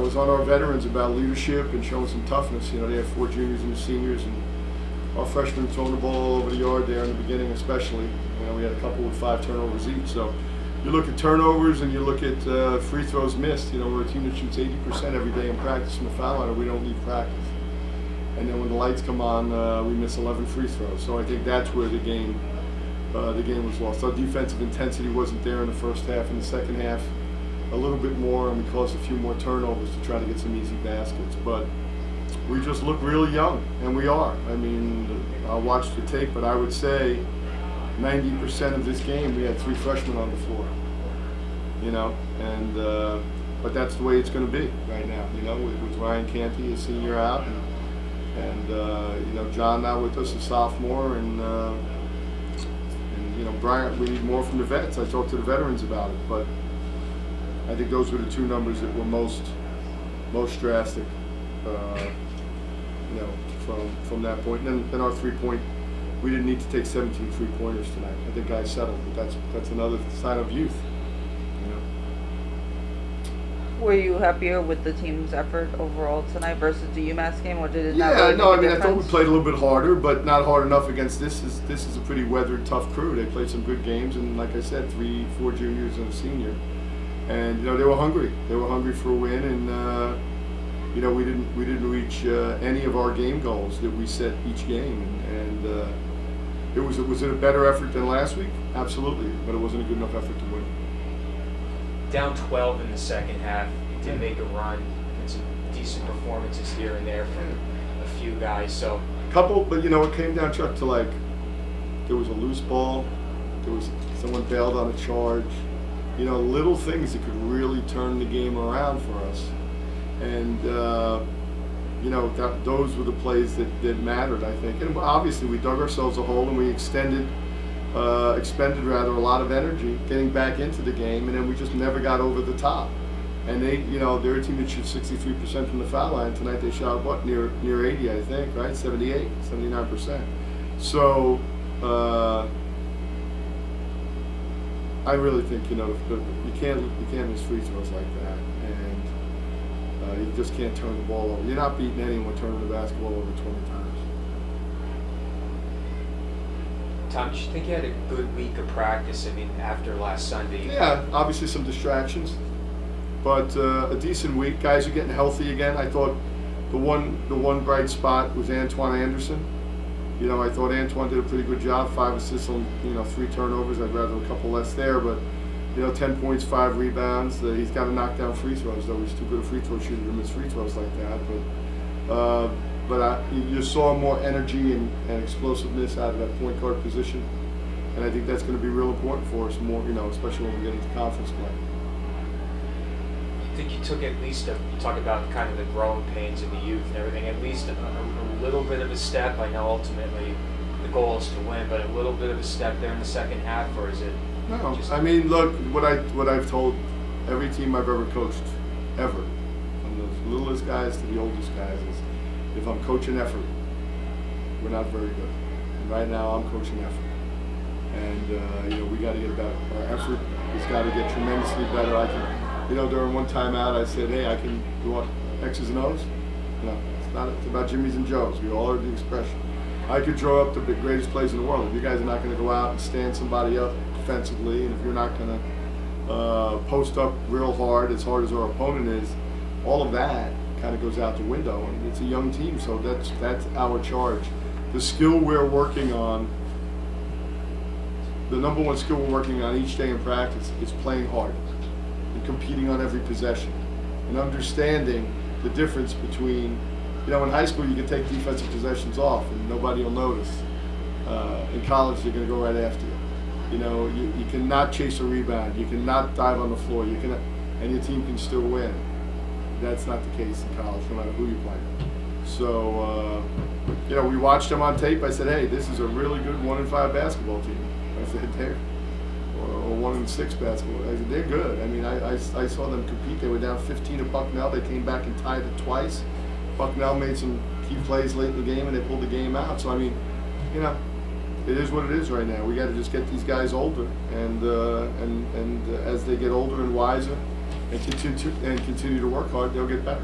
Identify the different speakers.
Speaker 1: is on our veterans about leadership and showing some toughness. They have 4 juniors and the seniors, and our freshmen throwing the ball all over the yard there in the beginning especially. We had a couple with 5 turnovers each. So you look at turnovers and you look at free throws missed. We're a team that shoots 80% every day in practice from the foul line, or we don't leave practice. And then when the lights come on, we miss 11 free throws. So I think that's where the game was lost. Our defensive intensity wasn't there in the first half. In the second half, a little bit more, and we caused a few more turnovers to try to get some easy baskets. But we just look really young, and we are. I'll watch the tape, but I would say 90% of this game we had 3 freshmen on the floor. But that's the way it's going to be right now. With Ryan Canty, a senior, out, and John now with us, a sophomore, and Bryant. We need more from the vets. I talked to the veterans about it, but I think those were the 2 numbers that were most drastic. From that point, and then our 3-point. We didn't need to take 17 3-pointers tonight. I think guys settled, but that's another sign of youth.
Speaker 2: Were you happier with the team's effort overall tonight versus the UMass game, or did it not
Speaker 1: really
Speaker 2: make a difference?
Speaker 1: I thought we played a little bit harder, but not hard enough against this. This is a pretty weathered, tough crew. They played some good games, and like I said, 4 juniors and a senior, and they were hungry. They were hungry for a win, and we didn't reach any of our game goals that we set each game, and was it a better effort than last week? Absolutely, but it wasn't a good enough effort to win.
Speaker 3: Down 12 in the second half, you did make a run, and some decent performances here and there from a few guys. So
Speaker 1: couple, but it came down, Chuck, to there was a loose ball, there was someone bailed on a charge, little things that could really turn the game around for us, and those were the plays that mattered, I think. And obviously we dug ourselves a hole, and we expended a lot of energy getting back into the game, and then we just never got over the top. And they're a team that shoots 63% from the foul line. Tonight they shot near 80, I think, right? 78, 79%. So I really think you can't miss free throws like that, and you just can't turn the ball over. You're not beating anyone turning the basketball over 20 times.
Speaker 3: Tom, did you think you had a good week of practice? After last Sunday.
Speaker 1: Yeah, obviously some distractions, but a decent week. Guys are getting healthy again. I thought the one bright spot was Antoine Anderson. I thought Antoine did a pretty good job. 5 assists on 3 turnovers. I'd rather a couple less there, but 10 points, 5 rebounds. He's got to knock down free throws, though. He's too good a free throw shooter to miss free throws like that. But you saw more energy and explosiveness out of that point guard position, and I think that's going to be real important for us more, especially when we get into conference play.
Speaker 3: I think you took at least you talk about kind of the growing pains of the youth and everything, at least a little bit of a step. I know ultimately the goal is to win, but a little bit of a step there in the second half, or is it?
Speaker 1: No, look, what I've told every team I've ever coached, ever, from the littlest guys to the oldest guys, is if I'm coaching effort, we're not very good. And right now I'm coaching effort. And we got to get better. Our effort has got to get tremendously better. During one timeout I said, hey, I can do X's and O's. No, it's about Jimmy's and Joe's. We all heard the expression. I could draw up the greatest plays in the world. If you guys are not going to go out and stand somebody up defensively, and if you're not going to post up real hard as our opponent is, all of that kind of goes out the window. And it's a young team, so that's our charge. The skill we're working on, the number one skill we're working on each day in practice is playing hard and competing on every possession and understanding the difference between, in high school you can take defensive possessions off and nobody will notice. In college they're going to go right after you. You cannot chase a rebound, you cannot dive on the floor, and your team can still win. That's not the case in college, no matter who you're playing. So, we watched them on tape. I said, hey, this is a really good 1-5 basketball team. I said, they're, or 1-6 basketball. I said, they're good. I saw them compete. They were down 15 at Bucknell. They came back and tied it twice. Bucknell made some key plays late in the game, and they pulled the game out. So, it is what it is right now. We got to just get these guys older, and as they get older and wiser, and continue to work hard, they'll get better.